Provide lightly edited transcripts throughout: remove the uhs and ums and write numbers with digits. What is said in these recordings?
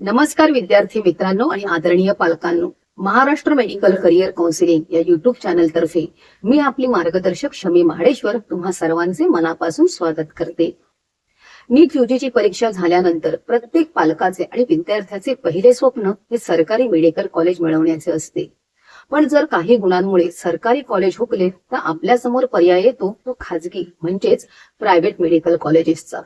नमस्कार विद्यार्थी मित्रांनो आणि आदरणीय पालकांनो, महाराष्ट्र मेडिकल करिअर काउन्सिलिंग या युट्यूब चॅनल तर्फे मी आपली मार्गदर्शक शमी महाडेश्वर तुम्हा सर्वांचे मनापासून स्वागत करते। नीट यूजीची परीक्षा झाल्यानंतर प्रत्येक पालकाचे आणि विद्यार्थ्याचे पहिले स्वप्न हे सरकारी मेडिकल कॉलेज मिळवण्याचे असते। पण जर काही गुणांमुळे सरकारी कॉलेज हुकले तर आपल्या समोर पर्याय येतो तो खाजगी म्हणजेच प्रायव्हेट मेडिकल कॉलेजेसचा।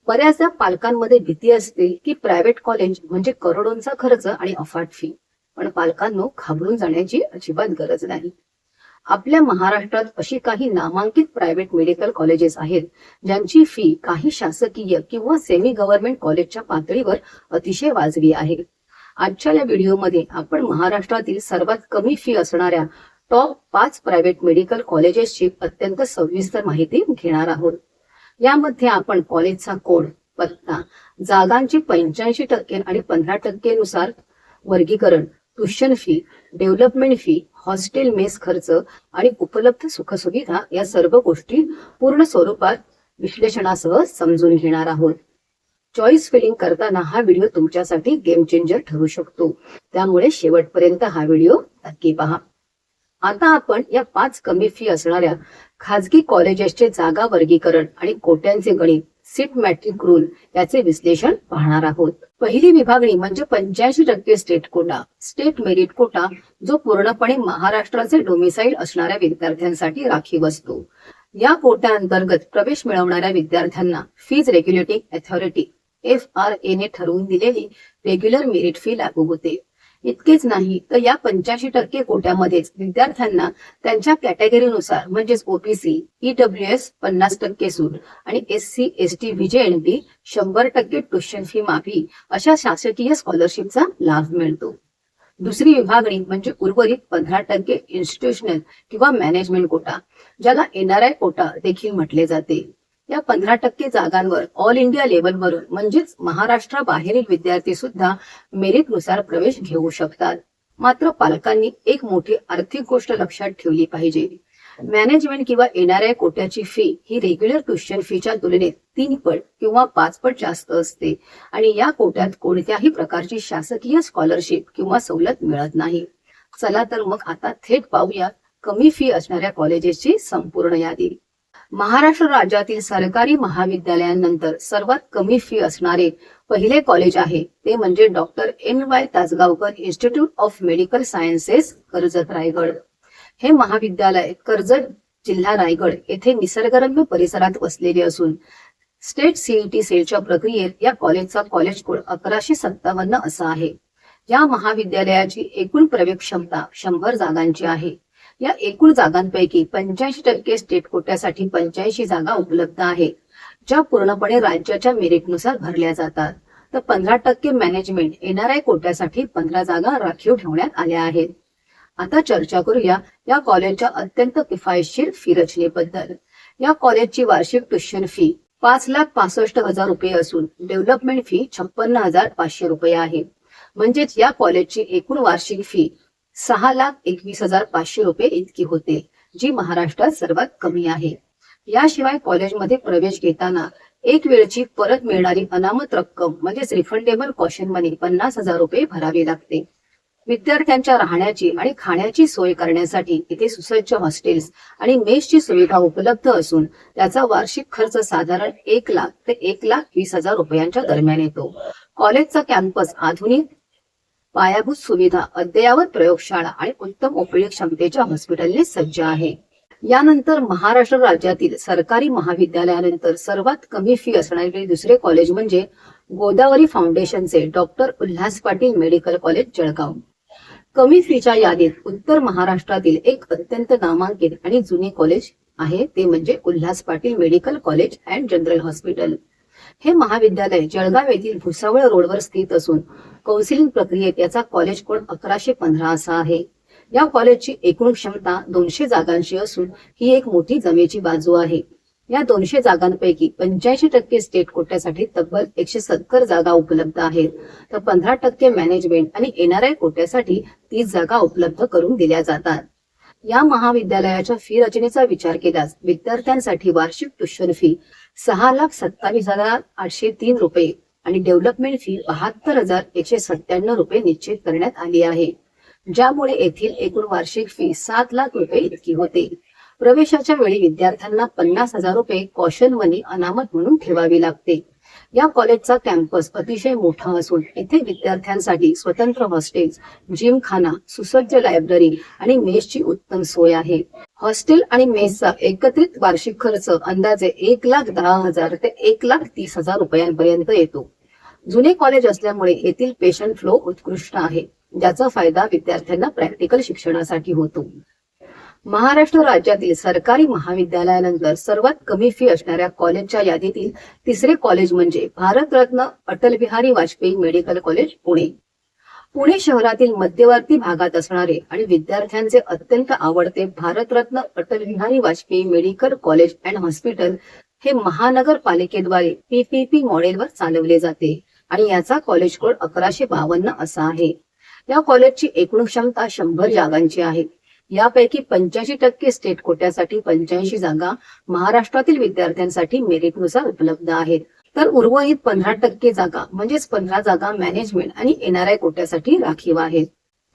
बऱ्याचदा पालकांमध्ये भीती असते की प्रायव्हेट कॉलेज म्हणजे करोडोंचा खर्च आणि अफाट फी, पण पालकांनो घाबरून जाण्याची अजिबात गरज नाही। आपल्या महाराष्ट्रात अशी काही नामांकित प्रायव्हेट मेडिकल कॉलेजेस आहेत ज्यांची फी काही शासकीय किंवा सेमी गव्हर्नमेंट कॉलेजच्या पातळीवर अतिशय वाजवी आहे। आजच्या या व्हिडिओमध्ये आपण महाराष्ट्रातील सर्वात कमी फी असणाऱ्या टॉप 5 प्रायव्हेट मेडिकल कॉलेजेसची अत्यंत सविस्तर माहिती घेणार आहोत। यामध्ये आपण कॉलेजचा कोड, पत्ता, जागांची 85% आणि 15% नुसार वर्गीकरण, tuition fee, development fee, hostel mess खर्च आणि उपलब्ध सुखसुविधा या सर्व गोष्टी पूर्ण स्वरूपात विश्लेषणासह समजून घेणार आहोत। चॉईस फिलिंग करताना हा व्हिडिओ तुमच्यासाठी गेम चेंजर ठरू शकतो, त्यामुळे शेवटपर्यंत हा व्हिडिओ नक्की पहा। आता आपण या 5 कमी फी असणाऱ्या खाजगी कॉलेजेसचे जागा वर्गीकरण आणि कोट्यांचे गणित, सीट मॅट्रिक रूल याचे विश्लेषण पाहणार आहोत। पहिली विभागणी म्हणजे 85% state quota, state merit quota, जो पूर्णपणे महाराष्ट्राचे डोमिसाइल असणाऱ्या विद्यार्थ्यांसाठी राखीव असतो। या कोट्याअंतर्गत प्रवेश मिळवणाऱ्या विद्यार्थ्यांना फीज रेग्युलेटिंग अथॉरिटी FRA ने ठरवून दिलेली रेग्युलर मेरिट फी लागू होते। इतकेच नाही तर या 85% कोट्यामध्येच विद्यार्थ्यांना त्यांच्या कॅटेगरीनुसार म्हणजेच ओबीसी, EWS 50% सूट आणि SC ST VJNT 100% tuition fee माफी अशा शासकीय स्कॉलरशिपचा लाभ मिळतो। दुसरी विभागणी म्हणजे उर्वरित 15% इन्स्टिट्यूशनल किंवा मॅनेजमेंट कोटा, ज्याला NRI कोटा देखील म्हटले जाते। या 15% जागांवर ऑल इंडिया लेवलवरून म्हणजेच महाराष्ट्राबाहेरील विद्यार्थी सुद्धा मेरिट नुसार प्रवेश घेऊ शकतात। मात्र पालकांनी एक मोठी आर्थिक गोष्ट लक्षात ठेवली पाहिजे। मॅनेजमेंट किंवा NRI कोट्याची फी ही रेग्युलर ट्युशन फीच्या तुलनेत 3 पट किंवा 5 पट जास्त असते आणि या कोट्यात कोणत्याही प्रकारची शासकीय स्कॉलरशिप किंवा सवलत मिळत नाही। चला तर मग आता थेट पाहूया कमी फी असणाऱ्या कॉलेजेसची संपूर्ण यादी। महाराष्ट्र राज्यातील सरकारी महाविद्यालयांनंतर सर्वात कमी फी असणारे पहिले कॉलेज आहे ते म्हणजे doctor NY Tasgaonkar institute of medical sciences, Karjat, Raigad. हे महाविद्यालय कर्जत, जिल्हा रायगड येथे निसर्गरम्य परिसरात वसलेले असून स्टेट CET सेलच्या प्रक्रियेत या कॉलेजचा कॉलेज कोड 1157 असा आहे। या महाविद्यालयाची एकूण प्रवेश क्षमता 100 जागांची आहे। या एकूण जागांपैकी 85% स्टेट कोट्यासाठी 85 जागा उपलब्ध आहेत, ज्या पूर्णपणे राज्याच्या मेरिटनुसार भरल्या जातात। तर 15% मॅनेजमेंट NRI कोट्यासाठी 15 जागा राखीव ठेवण्यात आल्या आहेत। आता चर्चा करूया या कॉलेजच्या अत्यंत किफायतशीर फी रचनेबद्दल। या कॉलेजची वार्षिक ट्युशन फी 5,65,000 रुपये असून डेव्हलपमेंट फी 56,500 रुपये आहे। म्हणजेच या कॉलेजची एकूण वार्षिक फी 6,21,500 रुपये इतकी होते, जी महाराष्ट्रात सर्वात कमी आहे। याशिवाय कॉलेजमध्ये प्रवेश घेताना एक वेळची परत मिळणारी अनामत रक्कम म्हणजेच रिफंडेबल कॉशन मनी 50,000 रुपये भरावे लागते। विद्यार्थ्यांच्या राहण्याची आणि खाण्याची सोय करण्यासाठी इथे सुसज्ज हॉस्टेल्स आणि मेसची सुविधा उपलब्ध असून त्याचा वार्षिक खर्च साधारण 1 लाख ते 1,20,000 रुपयांच्या दरम्यान येतो। कॉलेजचा कॅम्पस आधुनिक पायाभूत सुविधा, अद्ययावत प्रयोगशाळा आणि उत्तम OPD क्षमतेच्या हॉस्पिटलने सज्ज आहे। यानंतर महाराष्ट्र राज्यातील सरकारी महाविद्यालयानंतर सर्वात कमी फी असणारे दुसरे कॉलेज म्हणजे गोदावरी फाउंडेशनचे doctor Ulhas Patil medical college, Jalgaon. कमी फीच्या यादीत उत्तर महाराष्ट्रातील एक अत्यंत नामांकित आणि जुने कॉलेज आहे ते म्हणजे Ulhas Patil medical college and general hospital. हे महाविद्यालय जळगाव येथील भुसावळ रोडवर स्थित असून काउन्सिलिंग प्रक्रियेत याचा कॉलेज कोड 1115 असा आहे। या कॉलेजची एकूण क्षमता 200 जागांची असून ही एक मोठी जमेची बाजू आहे। या 200 जागांपैकी 85% स्टेट कोट्यासाठी तब्बल 170 जागा उपलब्ध आहेत, तर 15% मॅनेजमेंट आणि NRI कोट्यासाठी 30 जागा उपलब्ध करून दिल्या जातात। या महाविद्यालयाच्या फी रचनेचा विचार केल्यास विद्यार्थ्यांसाठी वार्षिक ट्युशन फी 6,27,803 रुपये आणि डेव्हलपमेंट फी 72,197 रुपये निश्चित करण्यात आली आहे, ज्यामुळे येथील एकूण वार्षिक फी 7 लाख रुपये इतकी होते. प्रवेशाच्या वेळी विद्यार्थ्यांना 50,000 रुपये कॉशन मनी अनामत म्हणून ठेवावी लागते. या कॉलेजचा कॅम्पस अतिशय मोठा असून येथे विद्यार्थ्यांसाठी स्वतंत्र हॉस्टेल्स, जिमखाना, सुसज्ज लायब्ररी आणि मेसची उत्तम सोय आहे. हॉस्टेल आणि मेसचा एकत्रित वार्षिक खर्च अंदाजे 1,10,000 ते 1,30,000 रुपयांपर्यंत येतो. जुने कॉलेज असल्यामुळे येथील पेशंट फ्लो उत्कृष्ट आहे, ज्याचा फायदा विद्यार्थ्यांना प्रॅक्टिकल शिक्षणासाठी होतो. महाराष्ट्र राज्यातील सरकारी महाविद्यालयानंतर सर्वात कमी फी असणाऱ्या कॉलेजच्या यादीतील तिसरे कॉलेज म्हणजे भारतरत्न अटल बिहारी वाजपेयी मेडिकल कॉलेज पुणे. पुणे शहरातील मध्यवर्ती भागात असणारे आणि विद्यार्थ्यांचे अत्यंत आवडते Bharat Ratna Atal Bihari Vajpayee medical college and hospital हे महानगरपालिकेद्वारे PPP मॉडेलवर चालवले जाते आणि याचा कॉलेज कोड 1152 असा आहे. या कॉलेजची एकूण क्षमता 100 जागांची आहे. यापैकी 85% स्टेट कोट्यासाठी 85 जागा महाराष्ट्रातील विद्यार्थ्यांसाठी मेरिटनुसार उपलब्ध आहेत, तर उर्वरित 15% जागा म्हणजेच 15 जागा मॅनेजमेंट आणि NRI कोट्यासाठी राखीव आहेत.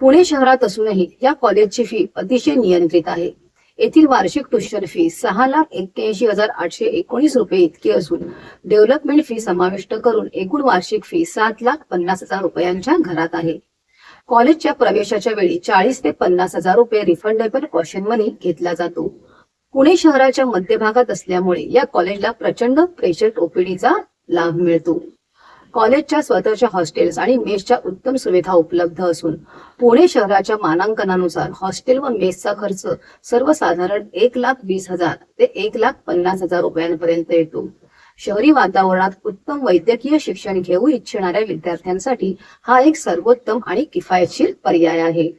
पुणे शहरात असूनही या कॉलेजची फी अतिशय नियंत्रित आहे. येथील वार्षिक ट्युशन फी 6,81,819 रुपये इतकी असून डेव्हलपमेंट फी समाविष्ट करून एकूण वार्षिक फी 7,50,000 रुपयांच्या घरात आहे. कॉलेजच्या प्रवेशाच्या वेळी 40 ते 50,000 रुपये रिफंडेबल कॉशन मनी घेतला जातो. पुणे शहराच्या मध्यभागात असल्यामुळे या कॉलेजला प्रचंड पेशंट OPDचा लाभ मिळतो. कॉलेजच्या स्वतःच्या हॉस्टेल्स आणि मेसच्या उत्तम सुविधा उपलब्ध असून पुणे शहराच्या मानांकनानुसार हॉस्टेल व मेसचा खर्च सर्वसाधारण 1,20,000 ते 1,50,000 रुपयांपर्यंत येतो. शहरी वातावरणात उत्तम वैद्यकीय शिक्षण घेऊ इच्छिणाऱ्या विद्यार्थ्यांसाठी हा एक सर्वोत्तम आणि किफायतशीर पर्याय आहे.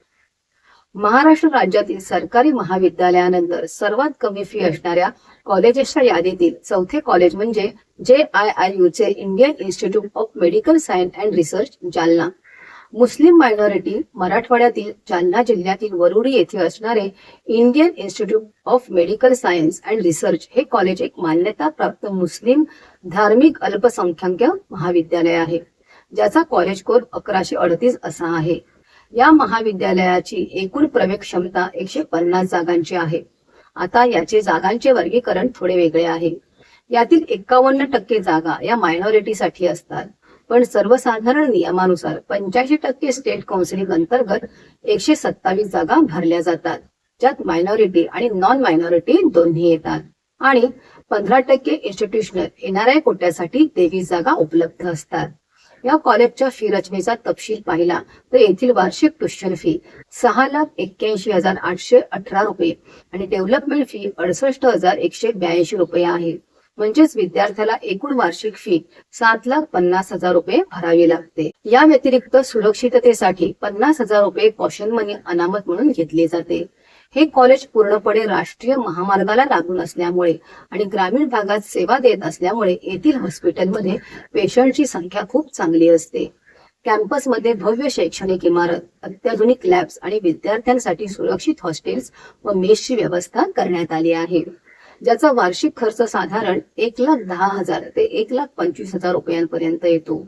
महाराष्ट्र राज्यातील सरकारी महाविद्यालयानंतर सर्वात कमी फी असणाऱ्या कॉलेजेसच्या यादीतील चौथे कॉलेज म्हणजे JIIU चे Indian institute of medical science and research Jalna. Muslim minority मराठवाड्यातील जालना जिल्ह्यातील वरुडी येथे असणारे Indian institute of medical science and research हे कॉलेज एक मान्यता प्राप्त मुस्लिम धार्मिक अल्पसंख्याक महाविद्यालय आहे, ज्याचा कॉलेज कोड 1138 असा आहे. या महाविद्यालयाची एकूण प्रवेश क्षमता 150 जागांची आहे. आता याचे जागांचे वर्गीकरण थोडे वेगळे आहे. यातील 51% जागा या मायनॉरिटीसाठी असतात, पण सर्वसाधारण नियमानुसार 85% स्टेट काउन्सिलिंग अंतर्गत 127 जागा भरल्या जातात, ज्यात मायनॉरिटी आणि नॉन मायनॉरिटी दोन्ही येतात, आणि 15% इन्स्टिट्यूशनल NRI कोट्यासाठी 23 जागा उपलब्ध असतात. या कॉलेजच्या फी रचनेचा तपशील पाहिला तर येथील वार्षिक ट्युशन फी 6,81,818 रुपये आणि डेव्हलपमेंट फी 68,182 रुपये आहे. म्हणजेच विद्यार्थ्याला एकूण वार्षिक फी 7,50,000 रुपये भरावी लागते. या व्यतिरिक्त सुरक्षिततेसाठी 50,000 रुपये कॉशन मनी अनामत म्हणून घेतले जाते. हे कॉलेज पूर्णपणे राष्ट्रीय महामार्गाला लागून असल्यामुळे आणि ग्रामीण भागात सेवा देत असल्यामुळे येथील हॉस्पिटलमध्ये पेशंटची संख्या खूप चांगली असते. कॅम्पसमध्ये भव्य शैक्षणिक इमारत, अत्याधुनिक लॅब्स आणि विद्यार्थ्यांसाठी सुरक्षित हॉस्टेल्स व मेसची व्यवस्था करण्यात आली आहे, ज्याचा वार्षिक खर्च साधारण 1,10,000 ते 1,25,000 रुपयांपर्यंत येतो.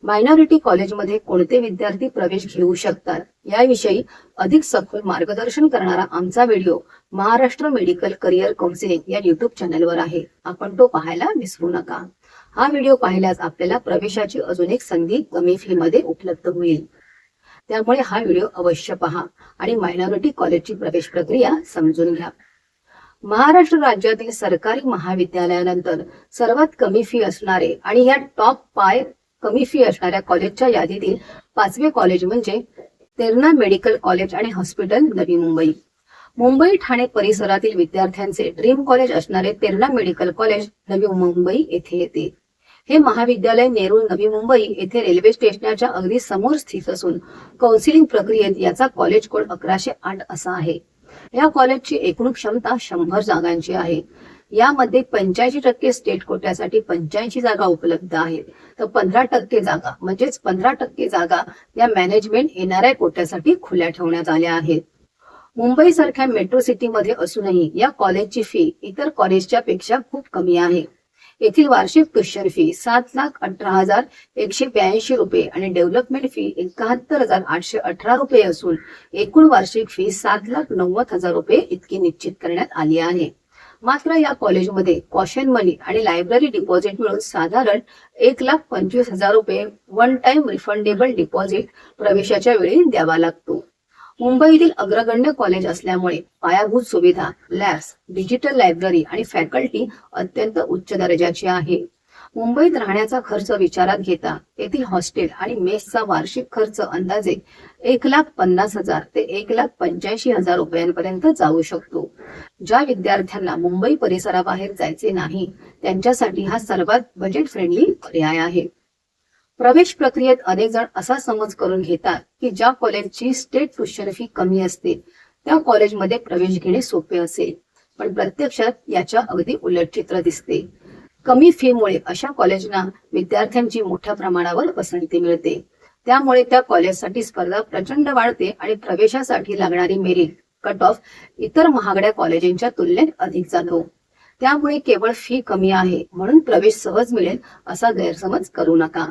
मायनॉरिटी कॉलेजमध्ये कोणते विद्यार्थी प्रवेश घेऊ शकतात याविषयी अधिक सखोल मार्गदर्शन करणारा आमचा video Maharashtra medical career counselling या YouTube चॅनलवर आहे. आपण तो पाहायला विसरू नका. हा व्हिडिओ पाहिल्यास आपल्याला प्रवेशाची अजून एक संधी कमी फी मध्ये उपलब्ध होईल. त्यामुळे हा व्हिडिओ अवश्य पहा आणि मायनॉरिटी कॉलेजची प्रवेश प्रक्रिया समजून घ्या. महाराष्ट्र राज्यातील सरकारी महाविद्यालयानंतर सर्वात कमी फी असणारे आणि या टॉप 5 कमी फी असणाऱ्या कॉलेजच्या यादीतील 5वे कॉलेज म्हणजे तेरणा मेडिकल कॉलेज आणि हॉस्पिटल, नवी मुंबई. मुंबई ठाणे परिसरातील विद्यार्थ्यांचे ड्रीम कॉलेज असणारे तेरणा मेडिकल कॉलेज नवी मुंबई येथे येते. हे महाविद्यालय नेरूळ, नवी मुंबई येथे रेल्वे स्टेशनच्या अगदी समोर स्थित असून काउन्सिलिंग प्रक्रियेत याचा कॉलेज कोड 1108 असा आहे. या कॉलेजची एकूण क्षमता 100 जागांची आहे. यामध्ये 85% स्टेट कोट्यासाठी 85 जागा उपलब्ध आहेत, तर 15% जागा म्हणजेच 15% जागा या मॅनेजमेंट NRI कोट्यासाठी खुल्या ठेवण्यात आल्या आहेत. मुंबई सारख्या मेट्रो सिटीमध्ये असूनही या कॉलेजची फी इतर कॉलेजच्या पेक्षा खूप कमी आहे. येथील वार्षिक ट्युशन फी 7,18,182 रुपये आणि डेव्हलपमेंट फी 71,818 रुपये असून एकूण वार्षिक फी 7,90,000 रुपये इतकी निश्चित करण्यात आली आहे. मात्र या कॉलेजमध्ये कॉशन मनी आणि लायब्ररी डिपॉझिट मिळून साधारण 1,25,000 रुपये वन टाइम रिफंडेबल डिपॉझिट प्रवेशाच्या वेळी द्यावा लागतो. मुंबईतील अग्रगण्य कॉलेज असल्यामुळे पायाभूत सुविधा, लॅब्स, डिजिटल लायब्ररी आणि फॅकल्टी अत्यंत उच्च दर्जाची आहे. मुंबईत राहण्याचा खर्च विचारात घेता येथील हॉस्टेल आणि मेसचा वार्षिक खर्च अंदाजे 1,50,000 ते 1,85,000 रुपयांपर्यंत जाऊ शकतो. ज्या विद्यार्थ्यांना मुंबई परिसराबाहेर जायचे नाही त्यांच्यासाठी हा सर्वात बजेट फ्रेंडली पर्याय आहे. प्रवेश प्रक्रियेत अनेक जण असा समज करून घेतात की ज्या कॉलेजची स्टेट ट्युशन फी कमी असते त्या कॉलेजमध्ये प्रवेश घेणे सोपे असेल, पण प्रत्यक्षात याच्या अगदी उलट चित्र दिसते. कमी फीमुळे अशा कॉलेजना विद्यार्थ्यांची मोठ्या प्रमाणावर पसंती मिळते. त्यामुळे त्या कॉलेजसाठी स्पर्धा प्रचंड वाढते आणि प्रवेशासाठी लागणारी मेरिट कट ऑफ इतर महागड्या कॉलेजांच्या तुलनेत अधिक जातो. त्यामुळे केवळ फी कमी आहे म्हणून प्रवेश सहज मिळेल असा गैरसमज करू नका.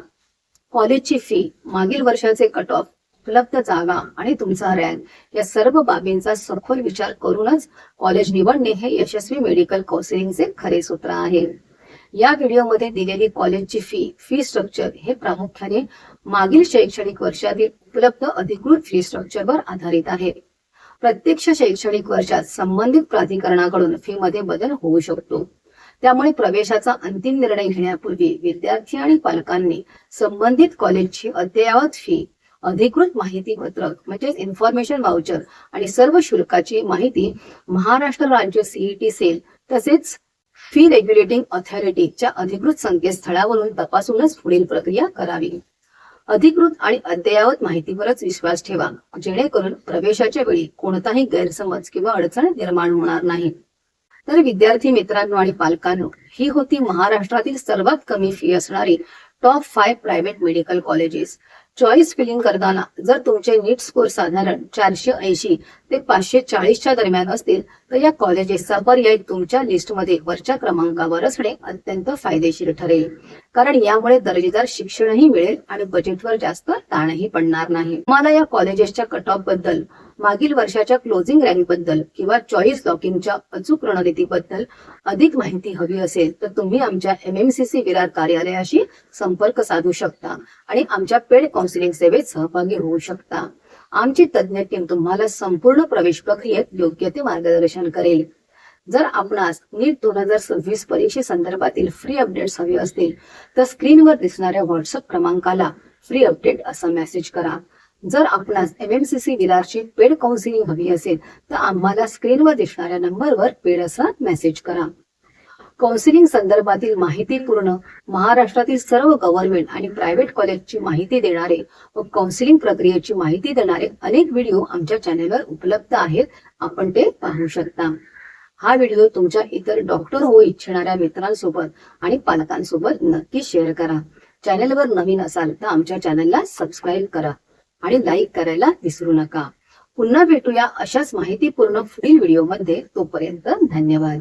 कॉलेजची फी, मागील वर्षाचे कट ऑफ, उपलब्ध जागा आणि तुमचा रँक या सर्व बाबींचा सखोल विचार करूनच कॉलेज निवडणे हे यशस्वी मेडिकल काउन्सिलिंगचे खरे सूत्र आहे. या व्हिडिओमध्ये दिलेली कॉलेजची फी स्ट्रक्चर हे प्रामुख्याने मागील शैक्षणिक वर्षातील उपलब्ध अधिकृत फी स्ट्रक्चरवर आधारित आहे. प्रत्यक्ष शैक्षणिक वर्षात संबंधित प्राधिकरणाकडून फी मध्ये बदल होऊ शकतो. त्यामुळे प्रवेशाचा अंतिम निर्णय घेण्यापूर्वी विद्यार्थी आणि पालकांनी संबंधित कॉलेजची अद्ययावत फी, अधिकृत माहिती पत्रक म्हणजेच इन्फॉर्मेशन व्हाउचर आणि सर्व शुल्काची माहिती महाराष्ट्र राज्य सीईटी सेल तसेच फी रेग्युलेटिंग ऑथॉरिटीच्या अधिकृत संकेतस्थळावरून तपासूनच पुढील प्रक्रिया करावी. अधिकृत आणि अद्ययावत माहितीवरच विश्वास ठेवा, जेणेकरून प्रवेशाच्या वेळी कोणताही गैरसमज किंवा अडचण निर्माण होणार नाही. तर विद्यार्थी मित्रांनो आणि पालकांनो, ही होती महाराष्ट्रातील सर्वात कमी फी असणारी top 5 private medical colleges. Choice filling करताना जर तुमचे नीट स्कोर साधारण 480 ते 540च्या दरम्यान असतील तर या कॉलेजेसचा पर्याय तुमच्या लिस्टमध्ये वरच्या क्रमांकावर असणे अत्यंत फायदेशीर ठरेल. कारण यामुळे दर्जेदार शिक्षणही मिळेल आणि बजेटवर जास्त ताणही पडणार नाही. तुम्हाला या कॉलेजेसच्या कट ऑफ बद्दल, मागील वर्षाच्या क्लोजिंग रँक बद्दल किंवा चॉईस लॉकिंगच्या अचूक रणनीतीबद्दल अधिक माहिती हवी असेल तर तुम्ही आमच्या MMCC विरार कार्यालयाशी संपर्क साधू शकता आणि आमच्या पेड काउन्सिलिंग सेवेत सहभागी होऊ शकता. आमची तज्ञ टीम तुम्हाला संपूर्ण प्रवेश प्रक्रियेत योग्य ते मार्गदर्शन करेल. जर आपणास नीट 2026 परीक्षेसंदर्भातील फ्री अपडेट्स हवे असतील तर स्क्रीनवर दिसणाऱ्या व्हॉट्सअप क्रमांकाला फ्री अपडेट असा मेसेज करा. जर आपणास MMCC विरारची पेड काउन्सिलिंग हवी असेल तर आम्हाला स्क्रीनवर दिसणाऱ्या नंबरवर पेड असा मेसेज करा. काउन्सिलिंग संदर्भातील माहितीपूर्ण महाराष्ट्रातील सर्व गव्हर्नमेंट आणि प्रायव्हेट कॉलेजची माहिती देणारे व काउन्सिलिंग प्रक्रियेची माहिती देणारे अनेक व्हिडिओ आमच्या चॅनेलवर उपलब्ध आहेत, आपण ते पाहू शकता. हा व्हिडिओ तुमच्या इतर डॉक्टर होऊ इच्छिणाऱ्या मित्रांसोबत आणि पालकांसोबत नक्की शेअर करा. चॅनेलवर नवीन असाल तर आमच्या चॅनेलला सबस्क्राईब करा आणि लाईक करायला विसरू नका. पुन्हा भेटूया अशाच माहितीपूर्ण पुढील व्हिडिओमध्ये. तोपर्यंत धन्यवाद.